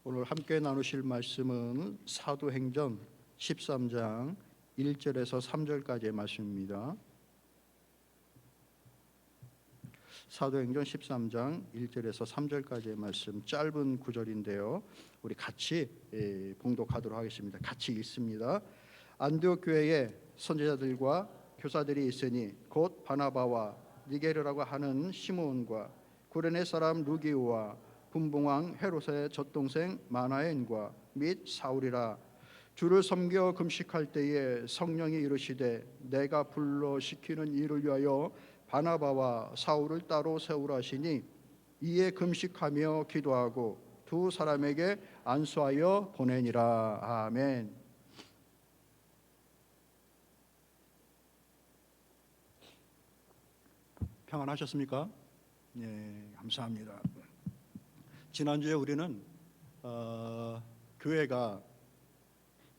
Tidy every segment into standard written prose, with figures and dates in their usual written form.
오늘 함께 나누실 말씀은 사도행전 13장 1절에서 3절까지의 말씀입니다. 사도행전 13장 1절에서 3절까지의 말씀, 짧은 구절인데요. 우리 같이 봉독하도록 하겠습니다. 같이 읽습니다. 안디옥 교회에 선지자들과 교사들이 있으니 곧 바나바와 니게르라고 하는 시므온과 구레네 사람 루기오와 분봉왕 헤롯의 젖동생 마나엔과 및 사울이라. 주를 섬겨 금식할 때에 성령이 이르시되 내가 불러 시키는 일을 위하여 바나바와 사울을 따로 세우라 하시니 이에 금식하며 기도하고 두 사람에게 안수하여 보내니라. 아멘. 평안하셨습니까? 네, 감사합니다. 지난주에 우리는 교회가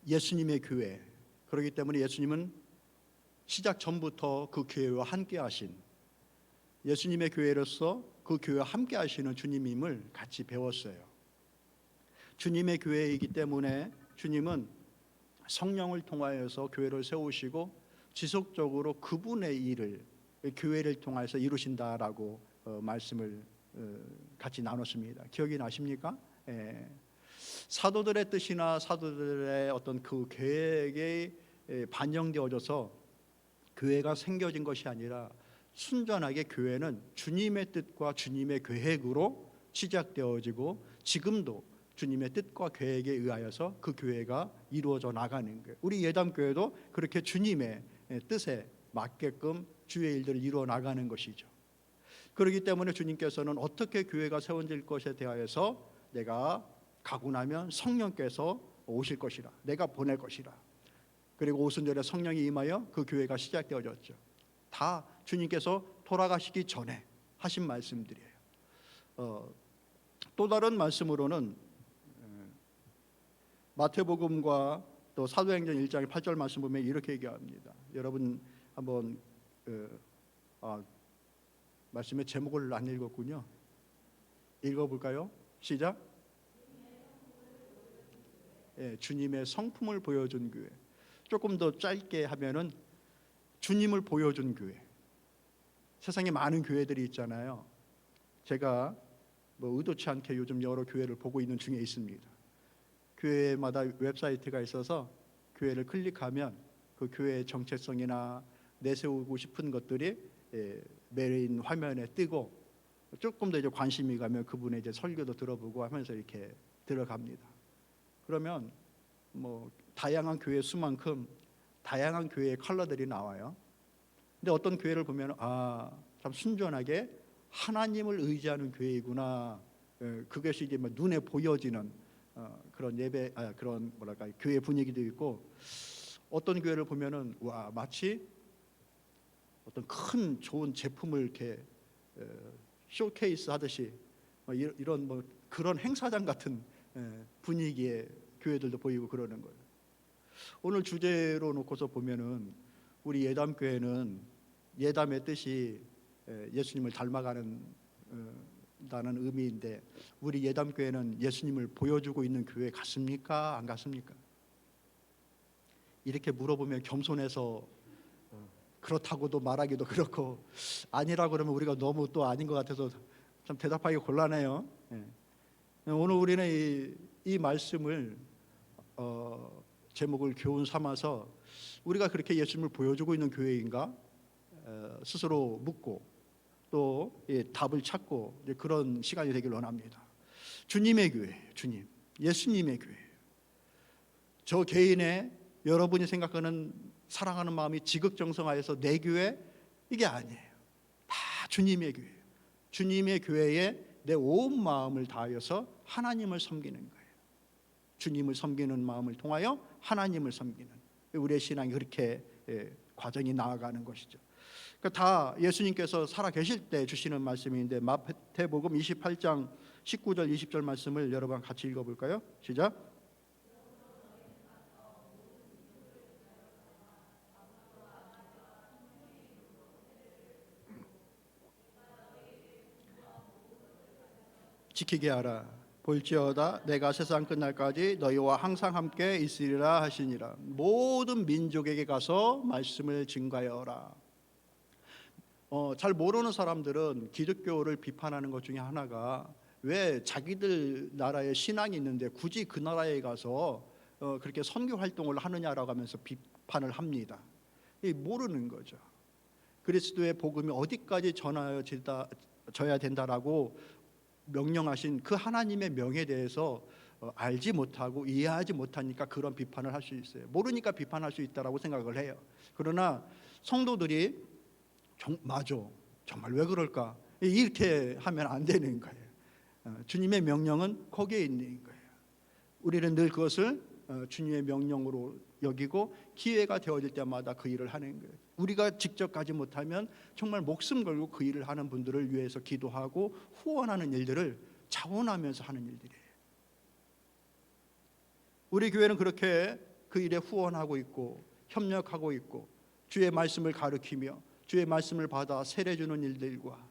예수님의 교회, 그렇기 때문에 예수님은 시작 전부터 그 교회와 함께 하신, 예수님의 교회로서 그 교회와 함께 하시는 주님임을 같이 배웠어요. 주님의 교회이기 때문에 주님은 성령을 통하여서 교회를 세우시고 지속적으로 그분의 일을 교회를 통해서 이루신다라고 말씀을 같이 나눴습니다. 기억이 나십니까? 사도들의 뜻이나 사도들의 어떤 그 계획에 반영되어져서 교회가 생겨진 것이 아니라 순전하게 교회는 주님의 뜻과 주님의 계획으로 시작되어지고 지금도 주님의 뜻과 계획에 의하여서 그 교회가 이루어져 나가는 거예요. 우리 예담교회도 그렇게 주님의 뜻에 맞게끔 주의 일들을 이루어 나가는 것이죠. 그렇기 때문에 주님께서는 어떻게 교회가 세워질 것에 대하여서 내가 가고 나면 성령께서 오실 것이라, 내가 보낼 것이라. 그리고 오순절에 성령이 임하여 그 교회가 시작되어졌죠. 다 주님께서 돌아가시기 전에 하신 말씀들이에요. 또 다른 말씀으로는 마태복음과 또 사도행전 1장 8절 말씀 보면 이렇게 얘기합니다. 여러분 한번 말씀의 제목을 안 읽었군요. 읽어볼까요? 시작. 주님의 성품을 보여준 교회. 조금 더 짧게 하면은 주님을 보여준 교회. 세상에 많은 교회들이 있잖아요. 제가 의도치 않게 요즘 여러 교회를 보고 있는 중에 있습니다. 교회마다 웹사이트가 있어서 교회를 클릭하면 그 교회의 정체성이나 내세우고 싶은 것들이 메인 화면에 뜨고 조금 더 이제 관심이 가면 그분의 이제 설교도 들어보고 하면서 이렇게 들어갑니다. 그러면 다양한 교회 수만큼 다양한 교회의 컬러들이 나와요. 근데 어떤 교회를 보면 참 순전하게 하나님을 의지하는 교회이구나. 그것이 이제 눈에 보여지는 그런 예배, 그런 교회 분위기도 있고, 어떤 교회를 보면은 마치 어떤 큰 좋은 제품을 이렇게 쇼케이스 하듯이 이런 그런 행사장 같은 분위기의 교회들도 보이고 그러는 거예요. 오늘 주제로 놓고서 보면은 우리 예담교회는 예담의 뜻이 예수님을 닮아가는 다는 의미인데, 우리 예담교회는 예수님을 보여주고 있는 교회 같습니까? 안 같습니까? 이렇게 물어보면 겸손해서 그렇다고도 말하기도 그렇고, 아니라고 그러면 우리가 너무 또 아닌 것 같아서 참 대답하기 곤란해요. 오늘 우리는 이 말씀을 제목을 교훈 삼아서 우리가 그렇게 예수님을 보여주고 있는 교회인가 스스로 묻고 또 답을 찾고 그런 시간이 되길 원합니다. 주님의 교회, 주님, 예수님의 교회. 저 개인의 여러분이 생각하는 사랑하는 마음이 지극정성하여서 내 교회, 이게 아니에요. 다 주님의 교회예요. 주님의 교회에 내 온 마음을 다하여서 하나님을 섬기는 거예요. 주님을 섬기는 마음을 통하여 하나님을 섬기는, 우리의 신앙이 그렇게 과정이 나아가는 것이죠. 그러니까 다 예수님께서 살아계실 때 주시는 말씀인데, 마태복음 28장 19절 20절 말씀을 여러분 같이 읽어볼까요? 시작. 지키게 하라. 볼지어다 내가 세상 끝날까지 너희와 항상 함께 있으리라 하시니라. 모든 민족에게 가서 말씀을 증가하여라. 잘 모르는 사람들은 기독교를 비판하는 것 중에 하나가 왜 자기들 나라에 신앙이 있는데 굳이 그 나라에 가서 그렇게 선교 활동을 하느냐라고 하면서 비판을 합니다. 모르는 거죠. 그리스도의 복음이 어디까지 전하여져야 된다라고 명령하신 그 하나님의 명에 대해서 알지 못하고 이해하지 못하니까 그런 비판을 할 수 있어요. 모르니까 비판할 수 있다라고 생각을 해요. 그러나 성도들이 맞아, 정말 왜 그럴까, 이렇게 하면 안 되는 거예요. 주님의 명령은 거기에 있는 거예요. 우리는 늘 그것을 주님의 명령으로 여기고 기회가 되어질 때마다 그 일을 하는 거예요. 우리가 직접 가지 못하면 정말 목숨 걸고 그 일을 하는 분들을 위해서 기도하고 후원하는 일들을 자원하면서 하는 일들이에요. 우리 교회는 그렇게 그 일에 후원하고 있고 협력하고 있고 주의 말씀을 가르치며 주의 말씀을 받아 세례 주는 일들과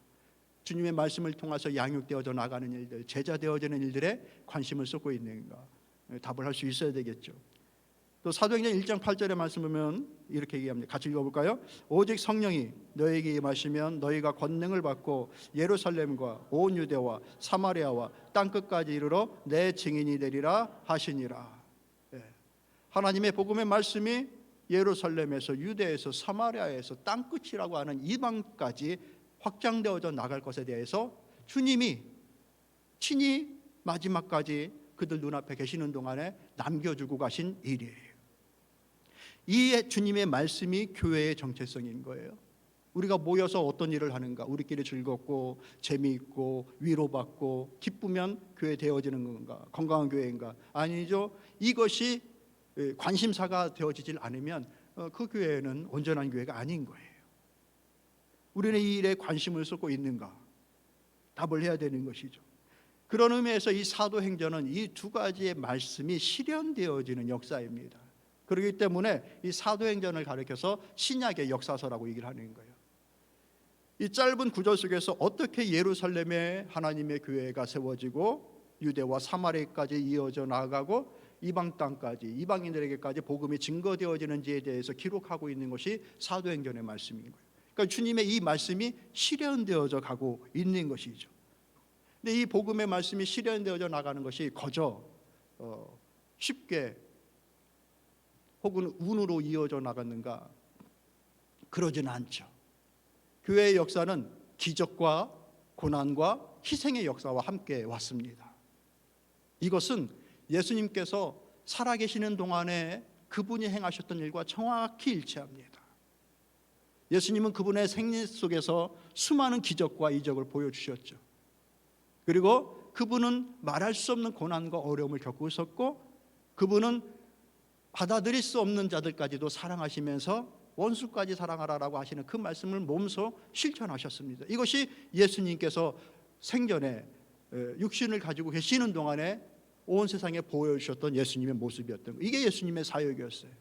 주님의 말씀을 통해서 양육되어져 나가는 일들, 제자 되어지는 일들에 관심을 쏟고 있는가, 답을 할 수 있어야 되겠죠. 또 사도행전 1장 8절의 말씀 보면 이렇게 얘기합니다. 같이 읽어볼까요? 오직 성령이 너희에게 임하시면 너희가 권능을 받고 예루살렘과 온 유대와 사마리아와 땅끝까지 이르러 내 증인이 되리라 하시니라. 하나님의 복음의 말씀이 예루살렘에서 유대에서 사마리아에서 땅끝이라고 하는 이방까지 확장되어져 나갈 것에 대해서 주님이 친히 마지막까지 그들 눈앞에 계시는 동안에 남겨주고 가신 일이에요. 이 주님의 말씀이 교회의 정체성인 거예요. 우리가 모여서 어떤 일을 하는가? 우리끼리 즐겁고 재미있고 위로받고 기쁘면 교회 되어지는 건가? 건강한 교회인가? 아니죠. 이것이 관심사가 되어지질 않으면 그 교회는 온전한 교회가 아닌 거예요. 우리는 이 일에 관심을 쏟고 있는가? 답을 해야 되는 것이죠. 그런 의미에서 이 사도행전은 이 두 가지의 말씀이 실현되어지는 역사입니다. 그렇기 때문에 이 사도행전을 가리켜서 신약의 역사서라고 얘기를 하는 거예요. 이 짧은 구절 속에서 어떻게 예루살렘에 하나님의 교회가 세워지고 유대와 사마리아까지 이어져 나아가고 이방 땅까지, 이방인들에게까지 복음이 증거되어지는지에 대해서 기록하고 있는 것이 사도행전의 말씀인 거예요. 그러니까 주님의 이 말씀이 실현되어져 가고 있는 것이죠. 근데 이 복음의 말씀이 실현되어져 나가는 것이 거저 쉽게 혹은 운으로 이어져 나갔는가? 그러지는 않죠. 교회의 역사는 기적과 고난과 희생의 역사와 함께 왔습니다. 이것은 예수님께서 살아계시는 동안에 그분이 행하셨던 일과 정확히 일치합니다. 예수님은 그분의 생애 속에서 수많은 기적과 이적을 보여주셨죠. 그리고 그분은 말할 수 없는 고난과 어려움을 겪고 있었고 그분은 받아들일 수 없는 자들까지도 사랑하시면서 원수까지 사랑하라라고 하시는 그 말씀을 몸소 실천하셨습니다. 이것이 예수님께서 생전에 육신을 가지고 계시는 동안에 온 세상에 보여주셨던 예수님의 모습이었던 거예요. 이게 예수님의 사역이었어요.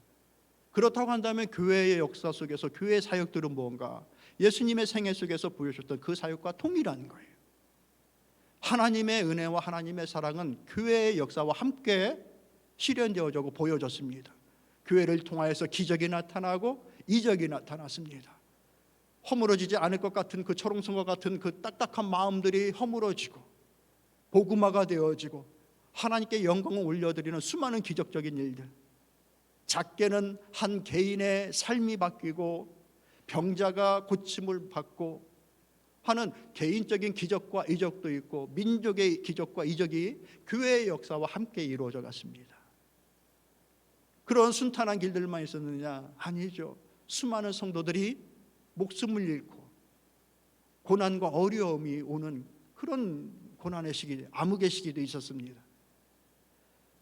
그렇다고 한다면 교회의 역사 속에서 교회의 사역들은 뭔가? 예수님의 생애 속에서 보여주셨던 그 사역과 동일한 거예요. 하나님의 은혜와 하나님의 사랑은 교회의 역사와 함께 실현되어지고 보여졌습니다. 교회를 통하여서 기적이 나타나고 이적이 나타났습니다. 허물어지지 않을 것 같은 그 초롱성과 같은 그 딱딱한 마음들이 허물어지고 복음화가 되어지고 하나님께 영광을 올려드리는 수많은 기적적인 일들, 작게는 한 개인의 삶이 바뀌고 병자가 고침을 받고 하는 개인적인 기적과 이적도 있고 민족의 기적과 이적이 교회의 역사와 함께 이루어져 갔습니다. 그런 순탄한 길들만 있었느냐? 아니죠. 수많은 성도들이 목숨을 잃고 고난과 어려움이 오는 그런 고난의 시기, 암흑의 시기도 있었습니다.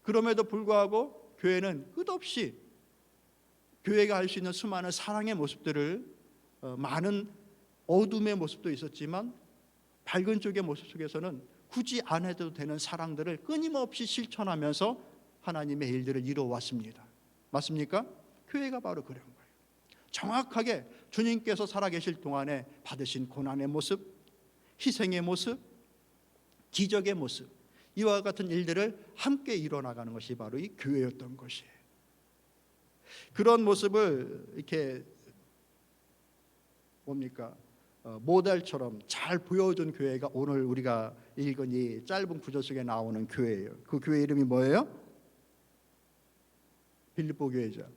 그럼에도 불구하고 교회는 끝없이 교회가 할 수 있는 수많은 사랑의 모습들을 많은 어둠의 모습도 있었지만 밝은 쪽의 모습 속에서는 굳이 안 해도 되는 사랑들을 끊임없이 실천하면서 하나님의 일들을 이루어왔습니다. 맞습니까? 교회가 바로 그런 거예요. 정확하게 주님께서 살아계실 동안에 받으신 고난의 모습, 희생의 모습, 기적의 모습, 이와 같은 일들을 함께 이뤄나가는 것이 바로 이 교회였던 것이에요. 그런 모습을 이렇게 뭡니까? 모델처럼 잘 보여준 교회가 오늘 우리가 읽은 이 짧은 구절 속에 나오는 교회예요. 그 교회 이름이 뭐예요? 빌립보 교회죠.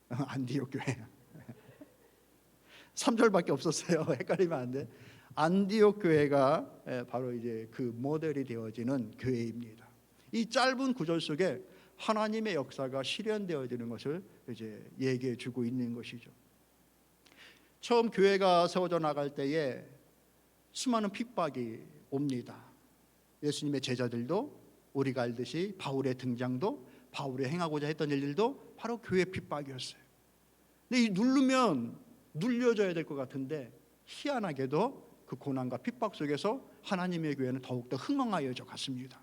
안디옥 교회. 3절밖에 없었어요. 헷갈리면 안 돼. 안디옥 교회가 바로 이제 그 모델이 되어지는 교회입니다. 이 짧은 구절 속에 하나님의 역사가 실현되어지는 것을 이제 얘기해 주고 있는 것이죠. 처음 교회가 세워져 나갈 때에 수많은 핍박이 옵니다. 예수님의 제자들도 우리가 알듯이 바울의 등장도, 바울이 행하고자 했던 일들도 바로 교회 핍박이었어요. 근데 이 누르면 눌려져야 될 것 같은데 희한하게도 그 고난과 핍박 속에서 하나님의 교회는 더욱더 흥황하여져 갔습니다.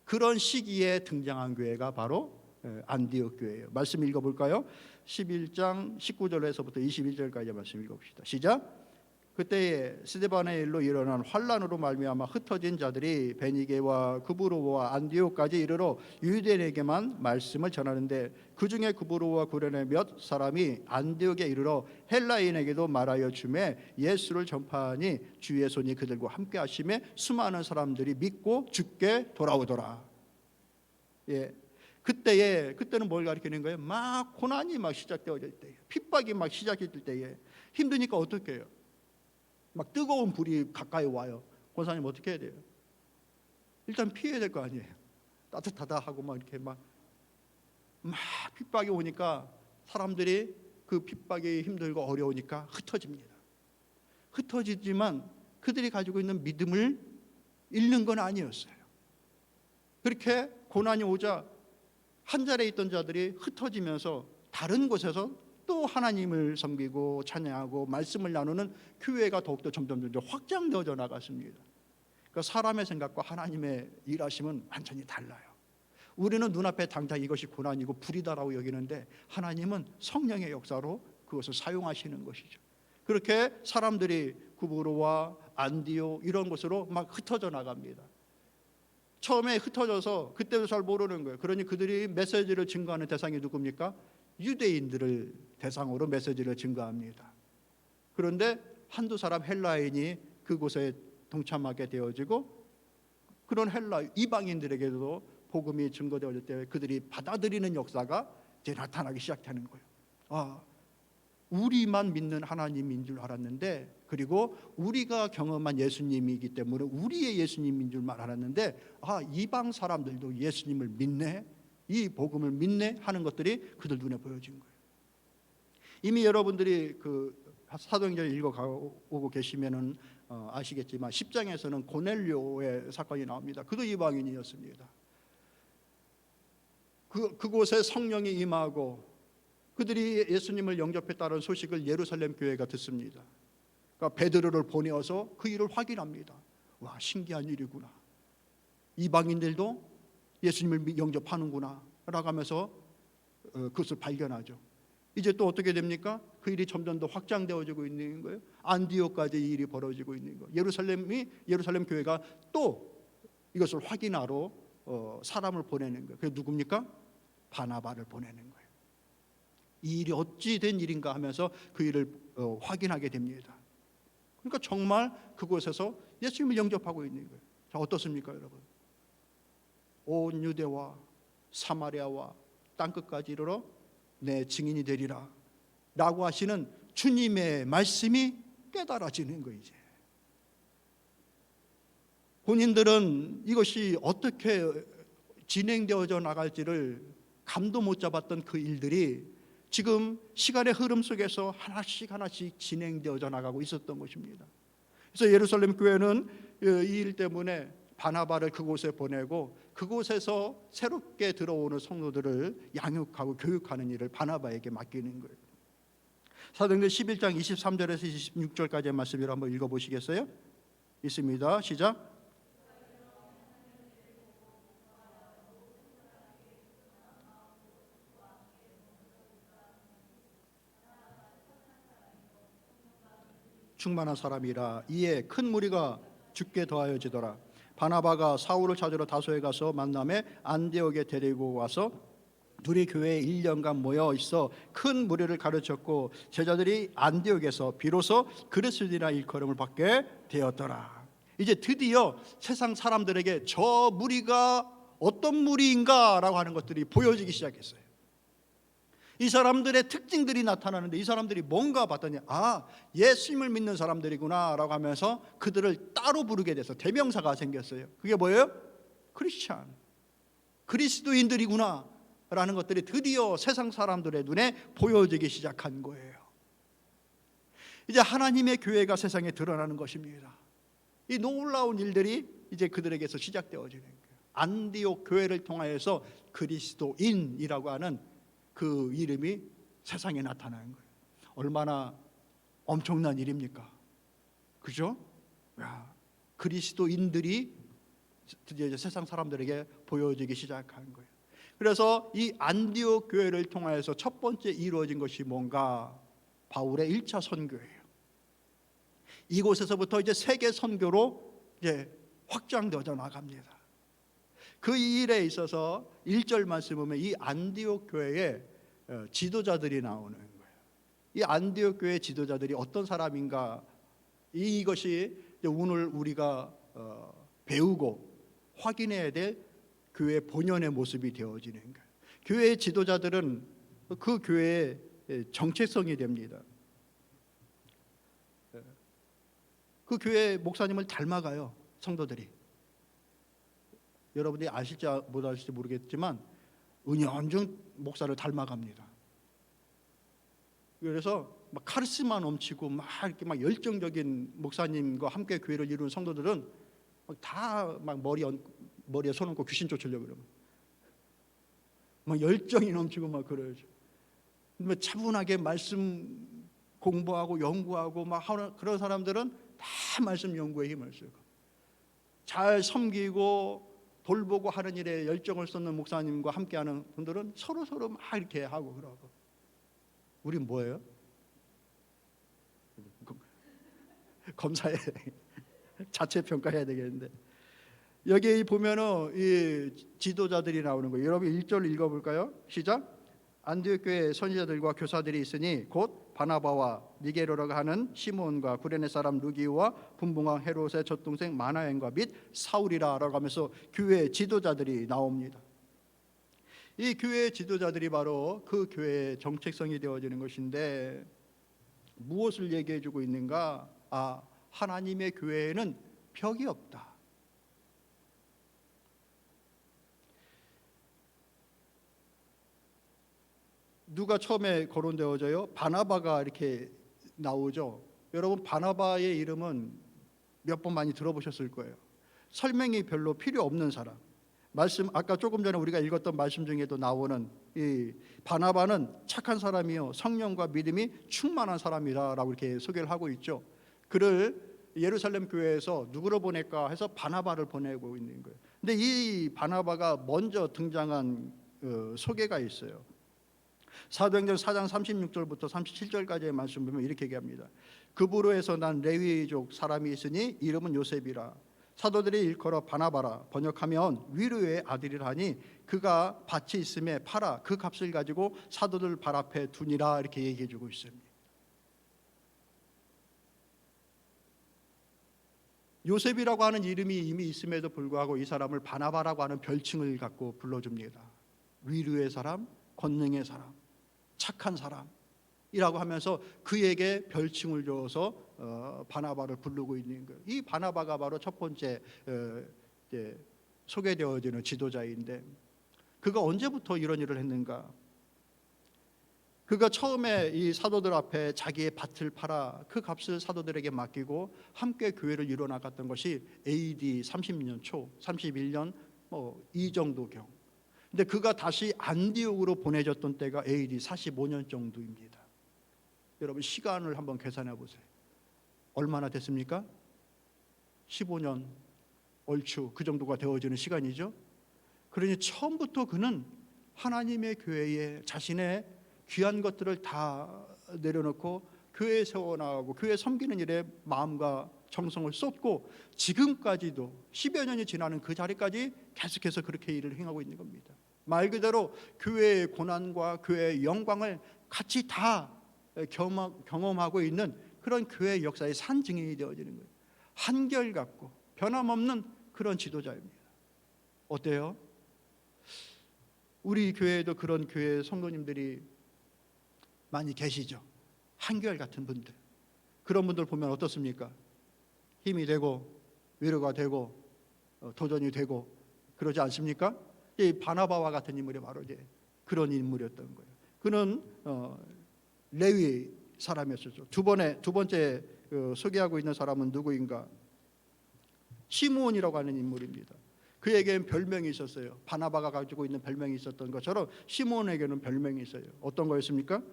그런 시기에 등장한 교회가 바로 안디옥 교회예요. 말씀 읽어볼까요? 11장 19절에서부터 21절까지 말씀 읽어봅시다. 시작. 그때에 스데반의 일로 일어난 환란으로 말미암아 흩어진 자들이 베니게와 구브로와 안디옥까지 이르러 유대인에게만 말씀을 전하는데 그 중에 구브로와 구레네 몇 사람이 안디옥에 이르러 헬라인에게도 말하여 주매 예수를 전파하니 주의 손이 그들과 함께 하심에 수많은 사람들이 믿고 주께 돌아오더라. 그때는 뭘 가리키는 거예요? 막 고난이 막 시작되어질 때에, 핍박이 막 시작될 때에 힘드니까 어떻게 해요? 막 뜨거운 불이 가까이 와요. 권사님 어떻게 해야 돼요? 일단 피해야 될 거 아니에요. 따뜻하다 하고 막 이렇게 막 핍박이 오니까 사람들이 그 핍박이 힘들고 어려우니까 흩어집니다. 흩어지지만 그들이 가지고 있는 믿음을 잃는 건 아니었어요. 그렇게 고난이 오자 한 자리에 있던 자들이 흩어지면서 다른 곳에서 또 하나님을 섬기고 찬양하고 말씀을 나누는 교회가 더욱더 점점 확장되어져 나갔습니다. 그러니까 사람의 생각과 하나님의 일하심은 완전히 달라요. 우리는 눈앞에 당장 이것이 고난이고 불이다라고 여기는데 하나님은 성령의 역사로 그것을 사용하시는 것이죠. 그렇게 사람들이 구브로와 안디옥 이런 곳으로 막 흩어져 나갑니다. 처음에 흩어져서 그때도 잘 모르는 거예요. 그러니 그들이 메시지를 증거하는 대상이 누굽니까? 유대인들을 대상으로 메시지를 증거합니다. 그런데 한두 사람 헬라인이 그곳에 동참하게 되어지고 그런 이방인들에게도 복음이 증거되어질 때 그들이 받아들이는 역사가 이제 나타나기 시작하는 거예요. 우리만 믿는 하나님인 줄 알았는데, 그리고 우리가 경험한 예수님이기 때문에 우리의 예수님인 줄만 알았는데 이방 사람들도 예수님을 믿네, 이 복음을 믿네 하는 것들이 그들 눈에 보여진 거예요. 이미 여러분들이 그 사도행전을 읽어오고 계시면은 아시겠지만 10장에서는 고넬료의 사건이 나옵니다. 그도 이방인이었습니다. 그곳에 성령이 임하고 그들이 예수님을 영접했다는 소식을 예루살렘 교회가 듣습니다. 그러니까 베드로를 보내어서 그 일을 확인합니다. 와, 신기한 일이구나. 이방인들도 예수님을 영접하는구나 라고 하면서 그것을 발견하죠. 이제 또 어떻게 됩니까? 그 일이 점점 더 확장되어지고 있는 거예요. 안디옥까지 이 일이 벌어지고 있는 거예요. 예루살렘 교회가 또 이것을 확인하러 사람을 보내는 거예요. 그게 누굽니까? 바나바를 보내는 거예요. 이 일이 어찌 된 일인가 하면서 그 일을 확인하게 됩니다. 그러니까 정말 그곳에서 예수님을 영접하고 있는 거예요. 자, 어떻습니까, 여러분? 온 유대와 사마리아와 땅끝까지 이르러 내 증인이 되리라 라고 하시는 주님의 말씀이 깨달아지는 거예요. 이제 본인들은 이것이 어떻게 진행되어져 나갈지를 감도 못 잡았던 그 일들이 지금 시간의 흐름 속에서 하나씩 진행되어져 나가고 있었던 것입니다. 그래서 예루살렘 교회는 이 일 때문에 바나바를 그곳에 보내고 그곳에서 새롭게 들어오는 성도들을 양육하고 교육하는 일을 바나바에게 맡기는 거예요. 사도행전 11장 23절에서 26절까지의 말씀을 한번 읽어보시겠어요? 있습니다. 시작. 충만한 사람이라 이에 큰 무리가 죽게 더하여지더라. 바나바가 사울을 찾으러 다소에 가서 만남에 안디옥에 데리고 와서 둘이 교회에 1년간 모여 있어 큰 무리를 가르쳤고 제자들이 안디옥에서 비로소 그리스도인이라 일컬음을 받게 되었더라. 이제 드디어 세상 사람들에게 저 무리가 어떤 무리인가라고 하는 것들이 보여지기 시작했어요. 이 사람들의 특징들이 나타나는데 이 사람들이 뭔가 봤더니 예수님을 믿는 사람들이구나 라고 하면서 그들을 따로 부르게 돼서 대명사가 생겼어요. 그게 뭐예요? 크리스찬, 그리스도인들이구나 라는 것들이 드디어 세상 사람들의 눈에 보여지기 시작한 거예요. 이제 하나님의 교회가 세상에 드러나는 것입니다. 이 놀라운 일들이 이제 그들에게서 시작되어지는 거예요. 안디옥 교회를 통하여서 그리스도인이라고 하는 그 이름이 세상에 나타나는 거예요. 얼마나 엄청난 일입니까? 그죠? 그리스도인들이 드디어 이제 세상 사람들에게 보여지기 시작한 거예요. 그래서 이 안디옥 교회를 통하여서 첫 번째 이루어진 것이 뭔가? 바울의 1차 선교예요. 이곳에서부터 이제 세계 선교로 이제 확장되어 나갑니다. 그 일에 있어서 1절 말씀 보면 이 안디옥 교회의 지도자들이 나오는 거예요. 이 안디옥 교회 지도자들이 어떤 사람인가? 이것이 오늘 우리가 배우고 확인해야 될 교회의 본연의 모습이 되어지는 거예요. 교회의 지도자들은 그 교회의 정체성이 됩니다. 그 교회 목사님을 닮아가요, 성도들이. 여러분들이 아실지 못 아실지 모르겠지만 은연중 목사를 닮아갑니다. 그래서 막 카리스마 넘치고 막 이렇게 막 열정적인 목사님과 함께 교회를 이루는 성도들은 다 막 머리에 손 얹고 귀신 쫓으려고 그러면 막 열정이 넘치고 막 그러죠. 차분하게 말씀 공부하고 연구하고 막 하는 그런 사람들은 다 말씀 연구에 힘을 쓰고 잘 섬기고 돌보고 하는 일에 열정을 쏟는 목사님과 함께하는 분들은 서로 막 이렇게 하고 그러고. 우린 뭐예요? 검사해, 자체 평가해야 되겠는데. 여기 보면은 이 지도자들이 나오는 거예요. 여러분 1절 읽어볼까요? 시작. 안디옥 교회 선지자들과 교사들이 있으니 곧 바나바와 니게로라고 하는 시몬과 구레네 사람 루기와 분봉왕 헤롯의 젖동생 마나엔과 및 사울이라라고 하면서 교회 지도자들이 나옵니다. 이 교회 지도자들이 바로 그 교회의 정체성이 되어지는 것인데 무엇을 얘기해 주고 있는가? 하나님의 교회에는 벽이 없다. 누가 처음에 거론되어져요? 바나바가 이렇게 나오죠. 여러분 바나바의 이름은 몇 번 많이 들어보셨을 거예요. 설명이 별로 필요 없는 사람. 말씀 아까 조금 전에 우리가 읽었던 말씀 중에도 나오는 이 바나바는 착한 사람이요 성령과 믿음이 충만한 사람이다라고 이렇게 소개를 하고 있죠. 그를 예루살렘 교회에서 누구로 보낼까 해서 바나바를 보내고 있는 거예요. 근데 이 바나바가 먼저 등장한 소개가 있어요. 사도행전 4장 36절부터 37절까지의 말씀 보면 이렇게 얘기합니다. 그부로에서 난 레위족 사람이 있으니 이름은 요셉이라. 사도들이 일컬어 바나바라 번역하면 위로의 아들이라 하니 그가 밭이 있음에 팔아 그 값을 가지고 사도들 발 앞에 두니라 이렇게 얘기해 주고 있습니다. 요셉이라고 하는 이름이 이미 있음에도 불구하고 이 사람을 바나바라고 하는 별칭을 갖고 불러줍니다. 위로의 사람, 권능의 사람, 착한 사람이라고 하면서 그에게 별칭을 줘서 바나바를 부르고 있는 거예요. 이 바나바가 바로 첫 번째 소개되어지는 지도자인데 그가 언제부터 이런 일을 했는가? 그가 처음에 이 사도들 앞에 자기의 밭을 팔아 그 값을 사도들에게 맡기고 함께 교회를 이루어 나갔던 것이 AD 30년 초, 31년 이 정도경. 근데 그가 다시 안디옥으로 보내졌던 때가 AD 45년 정도입니다. 여러분 시간을 한번 계산해 보세요. 얼마나 됐습니까? 15년 얼추 그 정도가 되어지는 시간이죠. 그러니 처음부터 그는 하나님의 교회에 자신의 귀한 것들을 다 내려놓고 교회 세워나가고 교회 섬기는 일에 마음과 정성을 쏟고 지금까지도 10여 년이 지나는 그 자리까지 계속해서 그렇게 일을 행하고 있는 겁니다. 말 그대로 교회의 고난과 교회의 영광을 같이 다 경험하고 있는 그런 교회의 역사의 산증인이 되어지는 거예요. 한결같고 변함없는 그런 지도자입니다. 어때요? 우리 교회에도 그런 교회 성도님들이 많이 계시죠. 한결같은 분들. 그런 분들 보면 어떻습니까? 힘이 되고 위로가 되고 도전이 되고 그러지 않습니까? 이 바나바와 같은 인물이 바로 이제 그런 인물이었던 거예요. 그는 레위 사람이었죠. 두 번째 소개하고 있는 사람은 누구인가? 시므온이라고 하는 인물입니다. 그에게는 별명이 있었어요. 바나바가 가지고 있는 별명이 있었던 것처럼 시므온에게는 별명이 있어요. 어떤 거였습니까?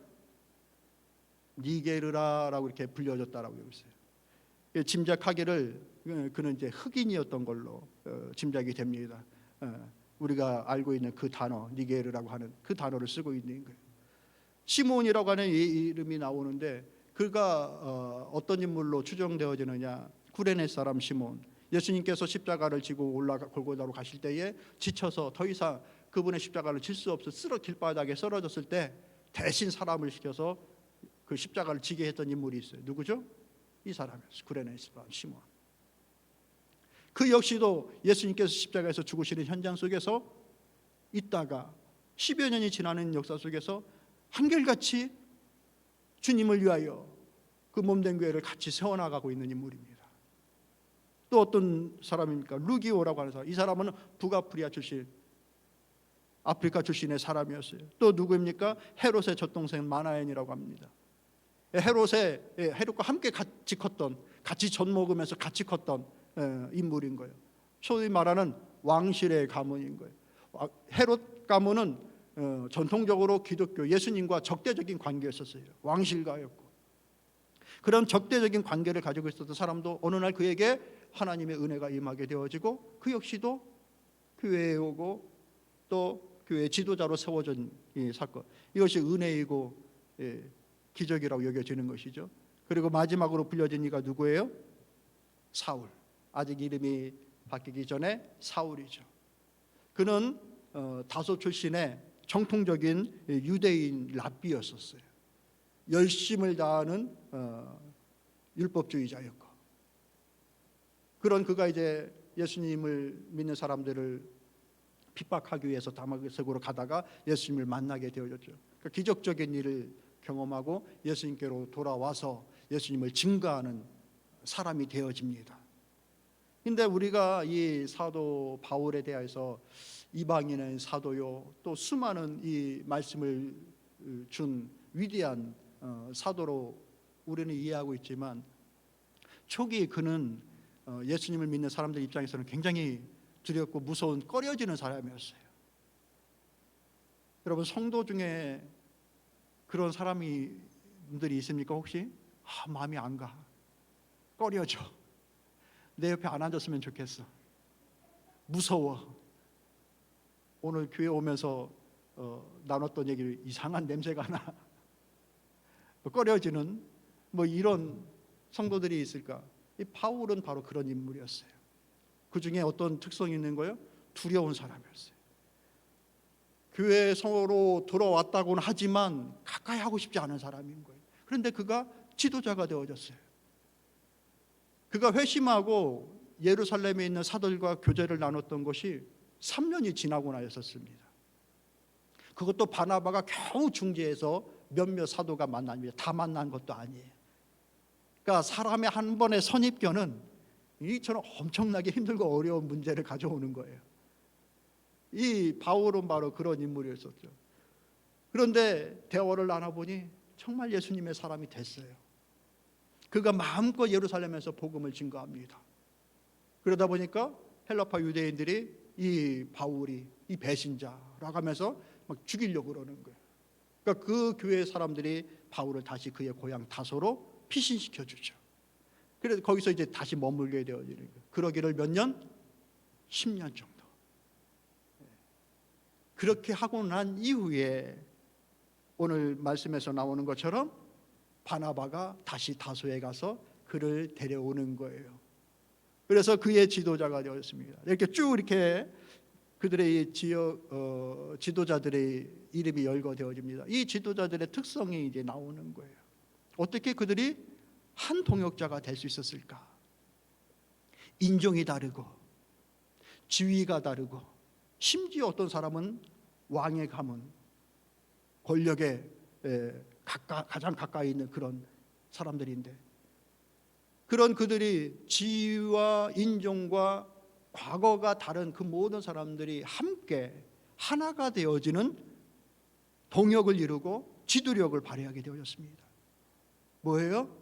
니게르라라고 이렇게 불려졌다라고 했어요. 짐작하기를 그는 이제 흑인이었던 걸로 짐작이 됩니다. 우리가 알고 있는 그 단어 니게르라고 하는 그 단어를 쓰고 있는 거예요. 시므온이라고 하는 이 이름이 나오는데 그가 어떤 인물로 추정되어지느냐? 구레네 사람 시므온. 예수님께서 십자가를 지고 골고다로 가실 때에 지쳐서 더 이상 그분의 십자가를 질 수 없어 길바닥에 쓰러졌을 때 대신 사람을 시켜서 그 십자가를 지게 했던 인물이 있어요. 누구죠? 이 사람이었어요. 구레네 사람 시므온. 그 역시도 예수님께서 십자가에서 죽으시는 현장 속에서 있다가 10여 년이 지나는 역사 속에서 한결같이 주님을 위하여 그 몸된 교회를 같이 세워나가고 있는 인물입니다. 또 어떤 사람입니까? 루기오라고 하는 사람. 이 사람은 북아프리카 출신, 아프리카 출신의 사람이었어요. 또 누구입니까? 헤롯의 젖동생 마나엔이라고 합니다. 헤롯과 함께 같이 컸던, 같이 젖 먹으면서 같이 컸던 인물인 거예요. 소위 말하는 왕실의 가문인 거예요. 헤롯 가문은 전통적으로 기독교 예수님과 적대적인 관계였었어요. 왕실가였고 그런 적대적인 관계를 가지고 있었던 사람도 어느 날 그에게 하나님의 은혜가 임하게 되어지고 그 역시도 교회에 오고 또 교회 지도자로 세워진 이 사건, 이것이 은혜이고 기적이라고 여겨지는 것이죠. 그리고 마지막으로 불려진 이가 누구예요? 사울. 아직 이름이 바뀌기 전에 사울이죠. 그는 다소 출신의 정통적인 유대인 랍비였었어요. 열심을 다하는 율법주의자였고 그런 그가 이제 예수님을 믿는 사람들을 핍박하기 위해서 다마스크로 가다가 예수님을 만나게 되어졌죠. 그러니까 기적적인 일을 경험하고 예수님께로 돌아와서 예수님을 증거하는 사람이 되어집니다. 근데 우리가 이 사도 바울에 대해서 이방인의 사도요, 또 수많은 이 말씀을 준 위대한 사도로 우리는 이해하고 있지만 초기 그는 예수님을 믿는 사람들 입장에서는 굉장히 두렵고 무서운 꺼려지는 사람이었어요. 여러분 성도 중에 그런 사람들이 있습니까 혹시? 마음이 안 가, 꺼려져, 내 옆에 안 앉았으면 좋겠어, 무서워. 오늘 교회 오면서 나눴던 얘기를 이상한 냄새가 나, 꺼려지는 이런 성도들이 있을까? 이 바울은 바로 그런 인물이었어요. 그 중에 어떤 특성이 있는 거예요? 두려운 사람이었어요. 교회 성으로 돌아왔다고는 하지만 가까이 하고 싶지 않은 사람인 거예요. 그런데 그가 지도자가 되어졌어요. 그가 회심하고 예루살렘에 있는 사도들과 교제를 나눴던 것이 3년이 지나고 나였었습니다. 그것도 바나바가 겨우 중재해서 몇몇 사도가 만납니다. 다 만난 것도 아니에요. 그러니까 사람의 한 번의 선입견은 이처럼 엄청나게 힘들고 어려운 문제를 가져오는 거예요. 이 바울은 바로 그런 인물이었었죠. 그런데 대화를 나눠보니 정말 예수님의 사람이 됐어요. 그가 마음껏 예루살렘에서 복음을 증거합니다. 그러다 보니까 헬라파 유대인들이 이 바울이 이 배신자라고 하면서 막 죽이려고 그러는 거예요. 그러니까 그 교회 사람들이 바울을 다시 그의 고향 다소로 피신시켜 주죠. 그래서 거기서 이제 다시 머물게 되어지는 거예요. 그러기를 몇 년? 10년 정도. 그렇게 하고 난 이후에 오늘 말씀에서 나오는 것처럼 바나바가 다시 다소에 가서 그를 데려오는 거예요. 그래서 그의 지도자가 되었습니다. 이렇게 쭉 이렇게 그들의 지역 지도자들의 이름이 열거되어집니다. 이 지도자들의 특성이 이제 나오는 거예요. 어떻게 그들이 한 동역자가 될 수 있었을까? 인종이 다르고 지위가 다르고 심지어 어떤 사람은 왕의 가문, 권력에 가장 가까이 있는 그런 사람들인데, 그런 그들이 지위와 인종과 과거가 다른 그 모든 사람들이 함께 하나가 되어지는 동역을 이루고 지도력을 발휘하게 되어졌습니다. 뭐예요?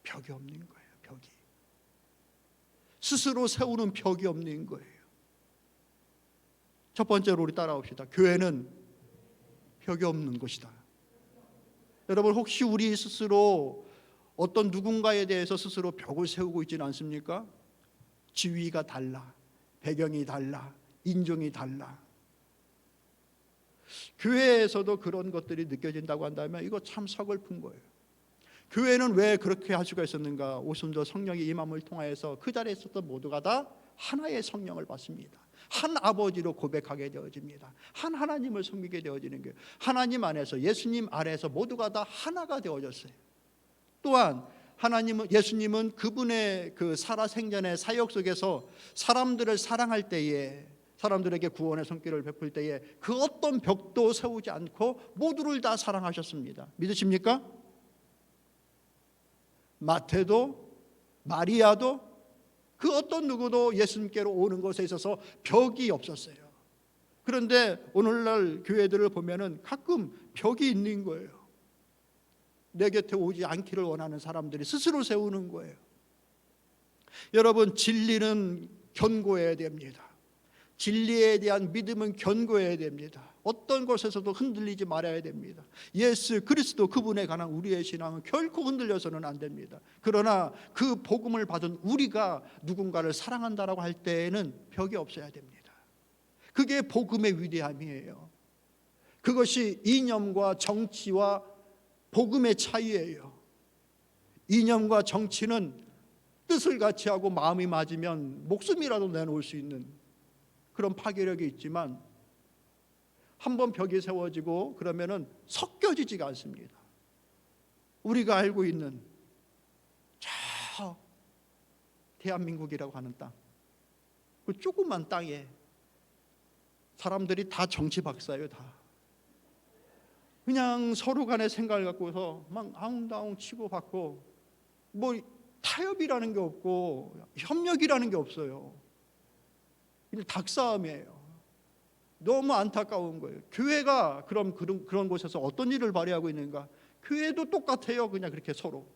벽이 없는 거예요. 벽이. 스스로 세우는 벽이 없는 거예요. 첫 번째로 우리 따라옵시다. 교회는 벽이 없는 곳이다. 여러분, 혹시 우리 스스로 어떤 누군가에 대해서 스스로 벽을 세우고 있지는 않습니까? 지위가 달라, 배경이 달라, 인종이 달라. 교회에서도 그런 것들이 느껴진다고 한다면 이거 참 서글픈 거예요. 교회는 왜 그렇게 할 수가 있었는가? 오순절 성령의 임함을 통하여서 그 자리에 있었던 모두가 다 하나의 성령을 받습니다. 한 아버지로 고백하게 되어집니다. 한 하나님을 섬기게 되어지는 거예요. 하나님 안에서, 예수님 아래에서 모두가 다 하나가 되어졌어요. 또한 예수님은 그분의 그 살아생전의 사역 속에서 사람들을 사랑할 때에, 사람들에게 구원의 손길을 베풀 때에 그 어떤 벽도 세우지 않고 모두를 다 사랑하셨습니다. 믿으십니까? 마태도 마리아도 그 어떤 누구도 예수님께로 오는 것에 있어서 벽이 없었어요. 그런데 오늘날 교회들을 보면은 가끔 벽이 있는 거예요. 내 곁에 오지 않기를 원하는 사람들이 스스로 세우는 거예요. 여러분, 진리는 견고해야 됩니다. 진리에 대한 믿음은 견고해야 됩니다. 어떤 것에서도 흔들리지 말아야 됩니다. 예수 그리스도 그분에 관한 우리의 신앙은 결코 흔들려서는 안 됩니다. 그러나 그 복음을 받은 우리가 누군가를 사랑한다라고 할 때에는 벽이 없어야 됩니다. 그게 복음의 위대함이에요. 그것이 이념과 정치와 복음의 차이예요. 이념과 정치는 뜻을 같이 하고 마음이 맞으면 목숨이라도 내놓을 수 있는 그런 파괴력이 있지만, 한번 벽이 세워지고 그러면은 섞여지지가 않습니다. 우리가 알고 있는 저 대한민국이라고 하는 땅, 그 조그만 땅에 사람들이 다 정치 박사예요. 다 그냥 서로 간의 생각을 갖고서 막 아웅다웅 치고받고, 뭐 타협이라는 게 없고 협력이라는 게 없어요. 그냥 닭싸움이에요. 너무 안타까운 거예요. 교회가 그런 곳에서 어떤 일을 발휘하고 있는가? 교회도 똑같아요. 그냥 그렇게 서로.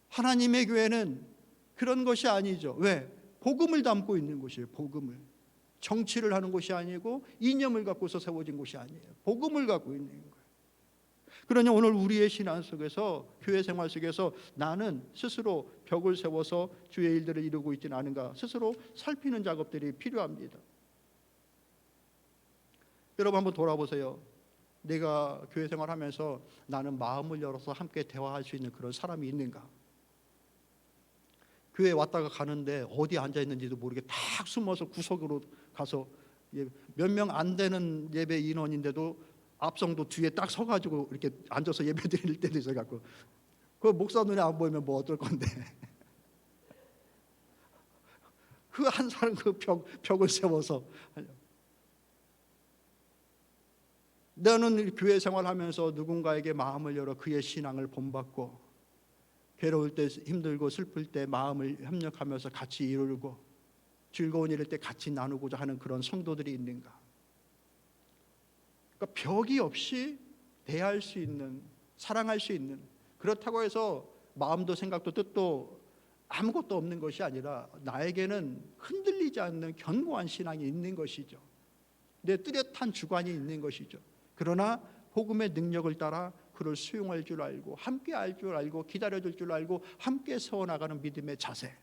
하나님의 교회는 그런 것이 아니죠. 왜? 복음을 담고 있는 곳이에요. 복음을. 정치를 하는 곳이 아니고 이념을 갖고서 세워진 곳이 아니에요. 복음을 갖고 있는 거예요. 그러니 오늘 우리의 신앙 속에서, 교회 생활 속에서 나는 스스로 벽을 세워서 주의 일들을 이루고 있지는 않은가, 스스로 살피는 작업들이 필요합니다. 여러분, 한번 돌아보세요. 내가 교회 생활하면서 나는 마음을 열어서 함께 대화할 수 있는 그런 사람이 있는가? 교회 왔다가 가는데 어디 앉아 있는지도 모르게 딱 숨어서 구석으로 가서, 몇 명 안 되는 예배 인원인데도 앞성도 뒤에 딱 서가지고 이렇게 앉아서 예배 드릴 때도 있어갖고, 그 목사 눈에 안 보이면 뭐 어떨 건데. 그 한 사람 그 벽을 세워서. 너는 교회 생활하면서 누군가에게 마음을 열어 그의 신앙을 본받고, 괴로울 때, 힘들고 슬플 때 마음을 협력하면서 같이 이루고, 즐거운 일일 때 같이 나누고자 하는 그런 성도들이 있는가? 그러니까 벽이 없이 대할 수 있는, 사랑할 수 있는, 그렇다고 해서 마음도 생각도 뜻도 아무것도 없는 것이 아니라 나에게는 흔들리지 않는 견고한 신앙이 있는 것이죠. 내 뚜렷한 주관이 있는 것이죠. 그러나 복음의 능력을 따라 그를 수용할 줄 알고, 함께 알 줄 알고, 기다려줄 줄 알고, 함께 세워나가는 믿음의 자세,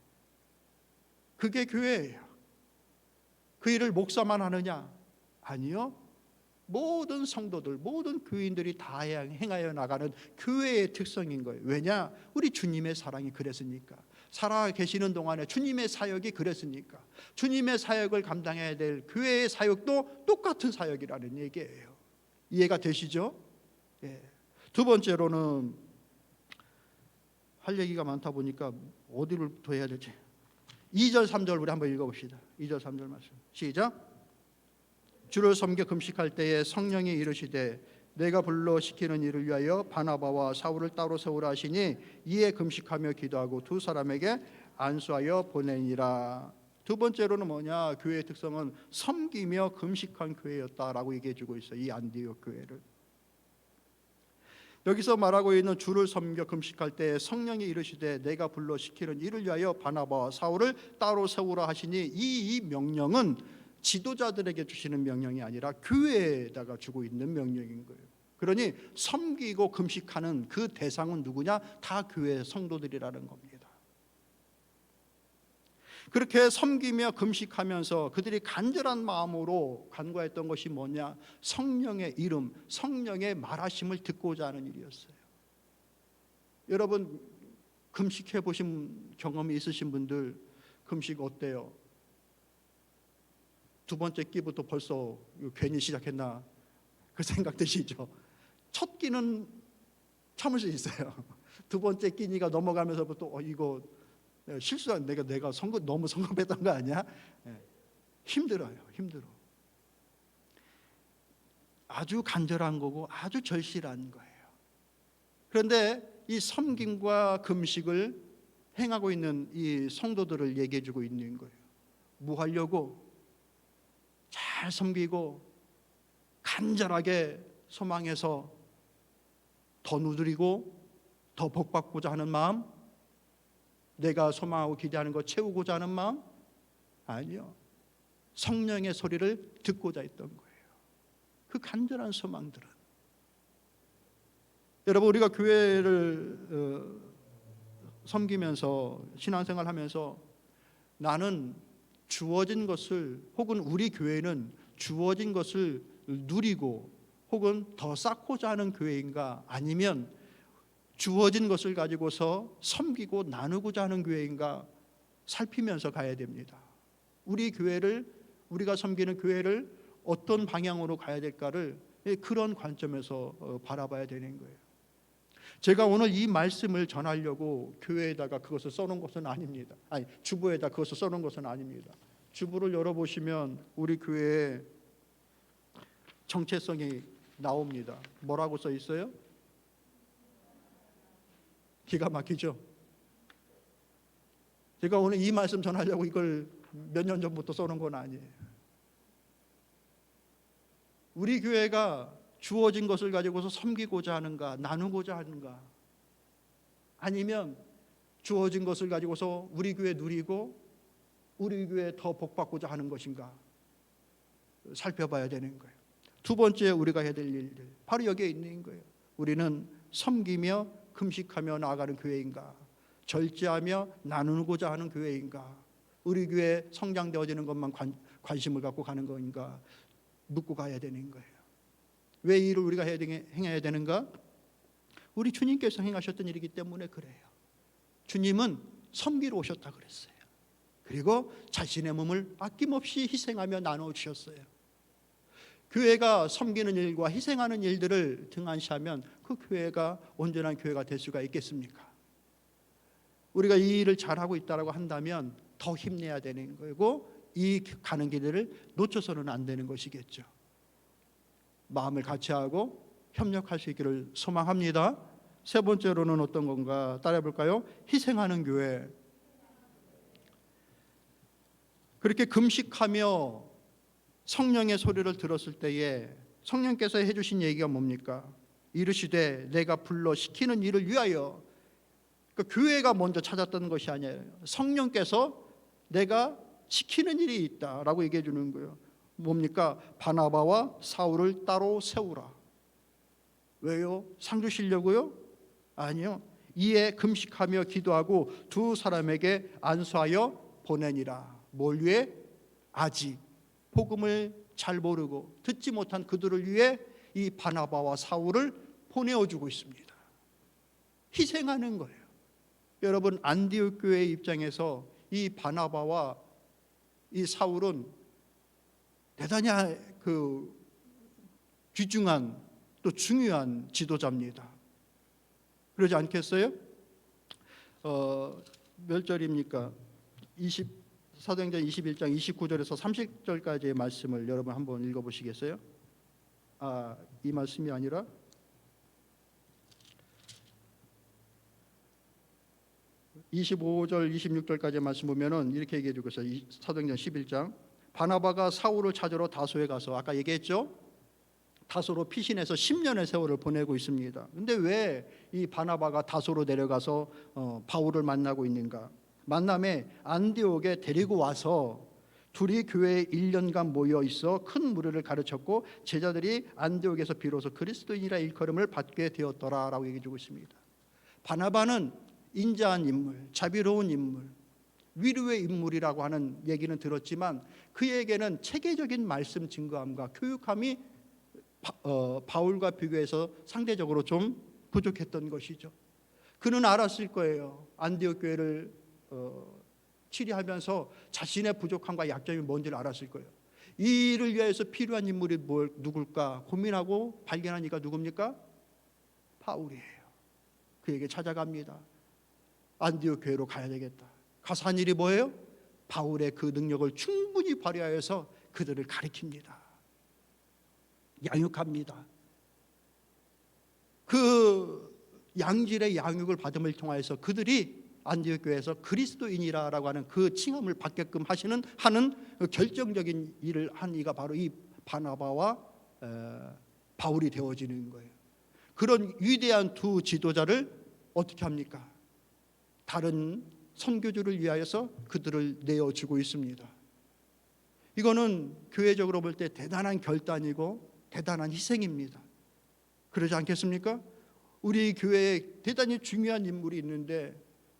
그게 교회예요. 그 일을 목사만 하느냐? 아니요. 모든 성도들, 모든 교인들이 다 행하여 나가는 교회의 특성인 거예요. 왜냐? 우리 주님의 사랑이 그랬으니까. 살아 계시는 동안에 주님의 사역이 그랬으니까. 주님의 사역을 감당해야 될 교회의 사역도 똑같은 사역이라는 얘기예요. 이해가 되시죠? 예. 두 번째로는 할 얘기가 많다 보니까 어디를 더 해야 될지. 2절 3절 우리 한번 읽어봅시다. 2절 3절 말씀 시작. 주를 섬겨 금식할 때에 성령이 이르시되 내가 불러 시키는 일을 위하여 바나바와 사울을 따로 세우라 하시니 이에 금식하며 기도하고 두 사람에게 안수하여 보내니라. 두 번째로는 뭐냐? 교회의 특성은 섬기며 금식한 교회였다라고 얘기해 주고 있어요. 이 안디옥 교회를. 여기서 말하고 있는 주를 섬겨 금식할 때 성령이 이르시되 내가 불러 시키는 이를 위하여 바나바와 사울을 따로 세우라 하시니 이 명령은 지도자들에게 주시는 명령이 아니라 교회에다가 주고 있는 명령인 거예요. 그러니 섬기고 금식하는 그 대상은 누구냐? 다 교회 성도들이라는 겁니다. 그렇게 섬기며 금식하면서 그들이 간절한 마음으로 간구했던 것이 뭐냐? 성령의 이름, 성령의 말하심을 듣고자 하는 일이었어요. 여러분 금식해 보신 경험이 있으신 분들 금식 어때요? 두 번째 끼부터 벌써 괜히 시작했나 그 생각 드시죠? 첫 끼는 참을 수 있어요. 두 번째 끼니가 넘어가면서부터 이거 실수한 내가 너무 성급했던 거 아니야? 힘들어요. 힘들어. 아주 간절한 거고 아주 절실한 거예요. 그런데 이 섬김과 금식을 행하고 있는 이 성도들을 얘기해 주고 있는 거예요. 뭐 하려고? 잘 섬기고 간절하게 소망해서 더 누리고 더 복받고자 하는 마음, 내가 소망하고 기대하는 거 채우고자 하는 마음? 아니요. 성령의 소리를 듣고자 했던 거예요. 그 간절한 소망들은. 여러분 우리가 교회를 섬기면서 신앙생활 하면서 나는 주어진 것을 혹은 우리 교회는 주어진 것을 누리고 혹은 더 쌓고자 하는 교회인가 아니면 주어진 것을 가지고서 섬기고 나누고자 하는 교회인가 살피면서 가야 됩니다. 우리 교회를 우리가 섬기는 교회를 어떤 방향으로 가야 될까를 그런 관점에서 바라봐야 되는 거예요. 제가 오늘 이 말씀을 전하려고 교회에다가 그것을 써놓은 것은 아닙니다. 아니 주보에다 그것을 써놓은 것은 아닙니다. 주보를 열어보시면 우리 교회의 정체성이 나옵니다. 뭐라고 써 있어요? 기가 막히죠? 제가 오늘 이 말씀 전하려고 이걸 몇 년 전부터 써놓은 건 아니에요. 우리 교회가 주어진 것을 가지고서 섬기고자 하는가, 나누고자 하는가, 아니면 주어진 것을 가지고서 우리 교회 누리고 우리 교회 더 복받고자 하는 것인가 살펴봐야 되는 거예요. 두 번째 우리가 해야 될 일들 바로 여기에 있는 거예요. 우리는 섬기며 금식하며 나아가는 교회인가, 절제하며 나누고자 하는 교회인가, 우리 교회 성장되어지는 것만 관심을 갖고 가는 것인가 묻고 가야 되는 거예요. 왜 이 일을 우리가 행해야 되는가? 우리 주님께서 행하셨던 일이기 때문에 그래요. 주님은 섬기러 오셨다 그랬어요. 그리고 자신의 몸을 아낌없이 희생하며 나눠주셨어요. 교회가 섬기는 일과 희생하는 일들을 등한시하면 그 교회가 온전한 교회가 될 수가 있겠습니까? 우리가 이 일을 잘하고 있다고 한다면 더 힘내야 되는 거고 이 가는 길을 놓쳐서는 안 되는 것이겠죠. 마음을 같이하고 협력할 수 있기를 소망합니다. 세 번째로는 어떤 건가 따라해 볼까요? 희생하는 교회. 그렇게 금식하며 성령의 소리를 들었을 때에 성령께서 해주신 얘기가 뭡니까? 이르시되 내가 불러 시키는 일을 위하여. 그러니까 교회가 먼저 찾았던 것이 아니에요. 성령께서 내가 시키는 일이 있다라고 얘기해 주는 거예요. 뭡니까? 바나바와 사울을 따로 세우라. 왜요? 상 주시려고요? 아니요. 이에 금식하며 기도하고 두 사람에게 안수하여 보내니라. 뭘 위해? 아직 복음을 잘 모르고 듣지 못한 그들을 위해 이 바나바와 사울을 보내어주고 있습니다. 희생하는 거예요. 여러분, 안디옥 교회의 입장에서 이 바나바와 이 사울은 대단히 귀중한 또 중요한 지도자입니다. 그러지 않겠어요? 몇 절입니까? 사도행전 21장 29절에서 30절까지의 말씀을 여러분 한번 읽어보시겠어요? 이 말씀이 아니라 25절 26절까지 말씀 보면은 이렇게 얘기해 주고 있어요. 사도행전 11장 바나바가 사울을 찾으러 다소에 가서, 아까 얘기했죠? 다소로 피신해서 10년의 세월을 보내고 있습니다. 근데 왜 이 바나바가 다소로 내려가서 바울을 만나고 있는가? 만남에 안디옥에 데리고 와서 둘이 교회에 1년간 모여 있어 큰 무리를 가르쳤고 제자들이 안디옥에서 비로소 그리스도인이라 일컬음을 받게 되었더라라고 얘기해 주고 있습니다. 바나바는 인자한 인물, 자비로운 인물, 위로의 인물이라고 하는 얘기는 들었지만 그에게는 체계적인 말씀 증거함과 교육함이 바울과 비교해서 상대적으로 좀 부족했던 것이죠. 그는 알았을 거예요. 안디옥 교회를 치리하면서 자신의 부족함과 약점이 뭔지를 알았을 거예요. 이 일을 위해서 필요한 인물이 누굴까 고민하고 발견한 이가 누굽니까? 바울이에요. 그에게 찾아갑니다. 안디옥 교회로 가야 되겠다. 가서 한 일이 뭐예요? 바울의 그 능력을 충분히 발휘하여서 그들을 가리킵니다. 양육합니다. 그 양질의 양육을 받음을 통하여서 그들이 안디옥 교회에서 그리스도인이라고 하는 그 칭함을 받게끔 하는 결정적인 일을 한 이가 바로 이 바나바와 바울이 되어지는 거예요. 그런 위대한 두 지도자를 어떻게 합니까? 다른 선교주를 위하여서 그들을 내어주고 있습니다. 이거는 교회적으로 볼 때 대단한 결단이고 대단한 희생입니다. 그러지 않겠습니까? 우리 교회에 대단히 중요한 인물이 있는데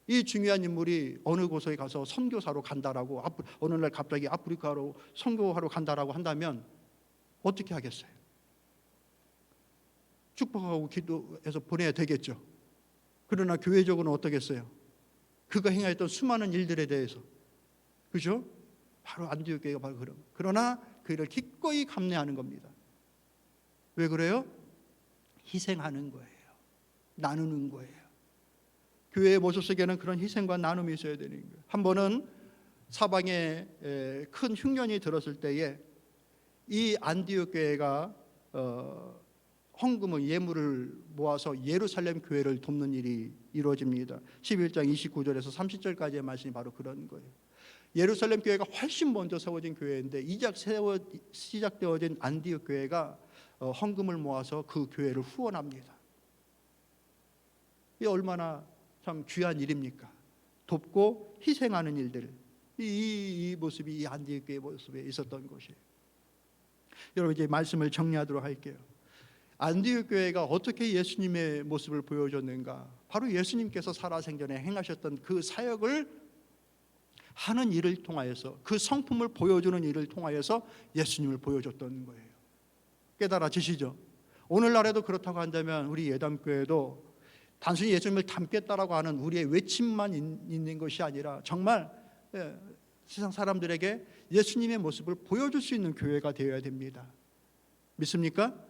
이 중요한 인물이 어느 곳에 가서 선교사로 간다라고, 어느 날 갑자기 아프리카로 선교하러 간다라고 한다면 어떻게 하겠어요? 축복하고 기도해서 보내야 되겠죠. 그러나 교회적으로는 어떻겠어요? 그가 행하였던 수많은 일들에 대해서, 그죠? 바로 안디옥 교회가 바로 그런. 그러나 그 일을 기꺼이 감내하는 겁니다. 왜 그래요? 희생하는 거예요. 나누는 거예요. 교회의 모습 속에는 그런 희생과 나눔이 있어야 되는 거예요. 한 번은 사방에 큰 흉년이 들었을 때에 이 안디옥 교회가 헌금을, 예물을 모아서 예루살렘 교회를 돕는 일이 이루어집니다. 11장 29절에서 30절까지의 말씀이 바로 그런 거예요. 예루살렘 교회가 훨씬 먼저 세워진 교회인데 시작되어진 안디옥 교회가 헌금을 모아서 그 교회를 후원합니다. 이 얼마나 참 귀한 일입니까? 돕고 희생하는 일들, 이 모습이 이 안디옥 교회 모습에 있었던 것이에요. 여러분, 이제 말씀을 정리하도록 할게요. 안디옥 교회가 어떻게 예수님의 모습을 보여줬는가? 바로 예수님께서 살아생전에 행하셨던 그 사역을 하는 일을 통하여서, 그 성품을 보여주는 일을 통하여서 예수님을 보여줬던 거예요. 깨달아지시죠? 오늘날에도 그렇다고 한다면 우리 예담교회도 단순히 예수님을 닮겠다라고 하는 우리의 외침만 있는 것이 아니라 정말 세상 사람들에게 예수님의 모습을 보여줄 수 있는 교회가 되어야 됩니다. 믿습니까?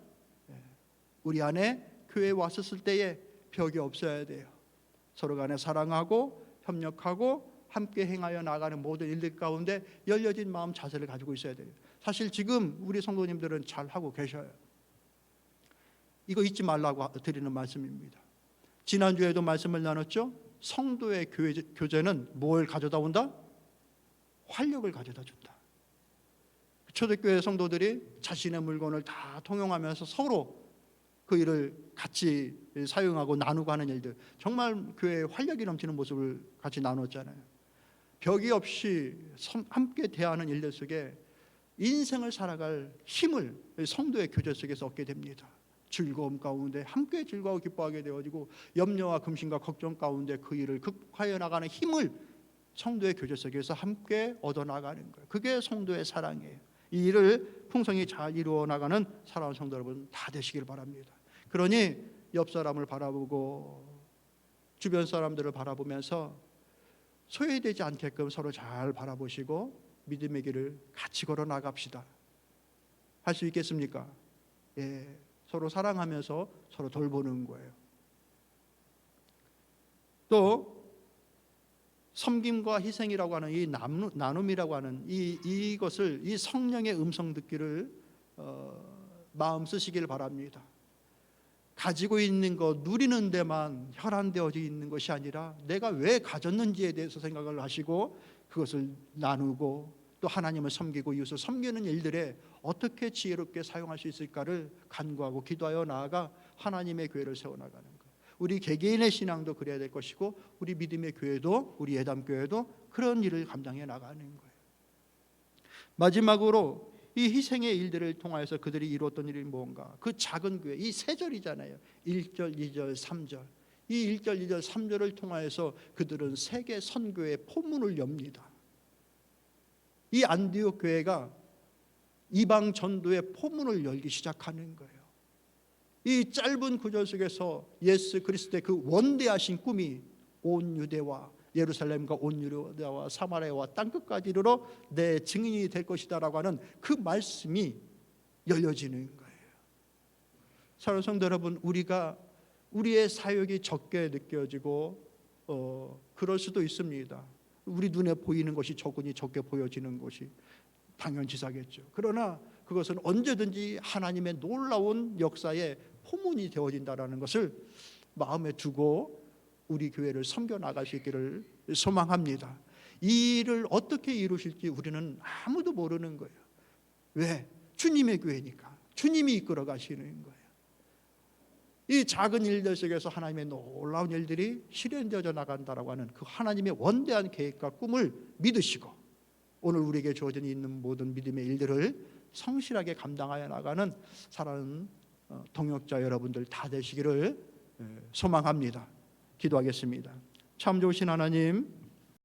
우리 안에 교회에 왔었을 때에 벽이 없어야 돼요. 서로 간에 사랑하고 협력하고 함께 행하여 나가는 모든 일들 가운데 열려진 마음 자세를 가지고 있어야 돼요. 사실 지금 우리 성도님들은 잘 하고 계셔요. 이거 잊지 말라고 드리는 말씀입니다. 지난주에도 말씀을 나눴죠. 성도의 교제는 뭘 가져다 온다? 활력을 가져다 준다. 초대교회 성도들이 자신의 물건을 다 통용하면서 서로 그 일을 같이 사용하고 나누고 하는 일들, 정말 교회에 활력이 넘치는 모습을 같이 나눴잖아요. 벽이 없이 함께 대하는 일들 속에 인생을 살아갈 힘을 성도의 교제 속에서 얻게 됩니다. 즐거움 가운데 함께 즐거워 기뻐하게 되어지고 염려와 금신과 걱정 가운데 그 일을 극화해 나가는 힘을 성도의 교제 속에서 함께 얻어나가는 거예요. 그게 성도의 사랑이에요. 이 일을 풍성히 잘 이루어 나가는 사랑하는 성도 여러분 다 되시길 바랍니다. 그러니 옆 사람을 바라보고 주변 사람들을 바라보면서 소외되지 않게끔 서로 잘 바라보시고 믿음의 길을 같이 걸어 나갑시다. 할 수 있겠습니까? 예, 서로 사랑하면서 서로 돌보는 거예요. 또 섬김과 희생이라고 하는 이 나눔이라고 하는 이것을, 이 성령의 음성 듣기를 마음 쓰시길 바랍니다. 가지고 있는 것, 누리는 데만 혈안되어져 있는 것이 아니라 내가 왜 가졌는지에 대해서 생각을 하시고 그것을 나누고 또 하나님을 섬기고 이웃을 섬기는 일들에 어떻게 지혜롭게 사용할 수 있을까를 간구하고 기도하여 나아가 하나님의 교회를 세워나가는 것. 우리 개개인의 신앙도 그래야 될 것이고 우리 믿음의 교회도, 우리 예담교회도 그런 일을 감당해 나가는 거예요. 마지막으로 이 희생의 일들을 통하여서 그들이 이루었던 일이 뭔가, 그 작은 교회, 이 세 절이잖아요. 1절, 2절, 3절. 이 1절, 2절, 3절을 통하여서 그들은 세계 선교의 포문을 엽니다. 이 안디옥 교회가 이방 전도의 포문을 열기 시작하는 거예요. 이 짧은 구절 속에서 예수 그리스도의 그 원대하신 꿈이 온 유대와 예루살렘과 온 유대와 사마리아와 땅끝까지 이르러 내 증인이 될 것이다라고 하는 그 말씀이 열려지는 거예요. 사랑하는 성도 여러분, 우리의 사역이 적게 느껴지고 그럴 수도 있습니다. 우리 눈에 보이는 것이 적게 보여지는 것이 당연지사겠죠. 그러나 그것은 언제든지 하나님의 놀라운 역사의 포문이 되어진다라는 것을 마음에 두고 우리 교회를 섬겨 나갈 수 있기를 소망합니다. 이 일을 어떻게 이루실지 우리는 아무도 모르는 거예요. 왜? 주님의 교회니까. 주님이 이끌어 가시는 거예요. 이 작은 일들 속에서 하나님의 놀라운 일들이 실현되어져 나간다라고 하는 그 하나님의 원대한 계획과 꿈을 믿으시고 오늘 우리에게 주어져 있는 모든 믿음의 일들을 성실하게 감당하여 나가는 사랑하는 동역자 여러분들 다 되시기를 소망합니다. 기도하겠습니다. 참 좋으신 하나님,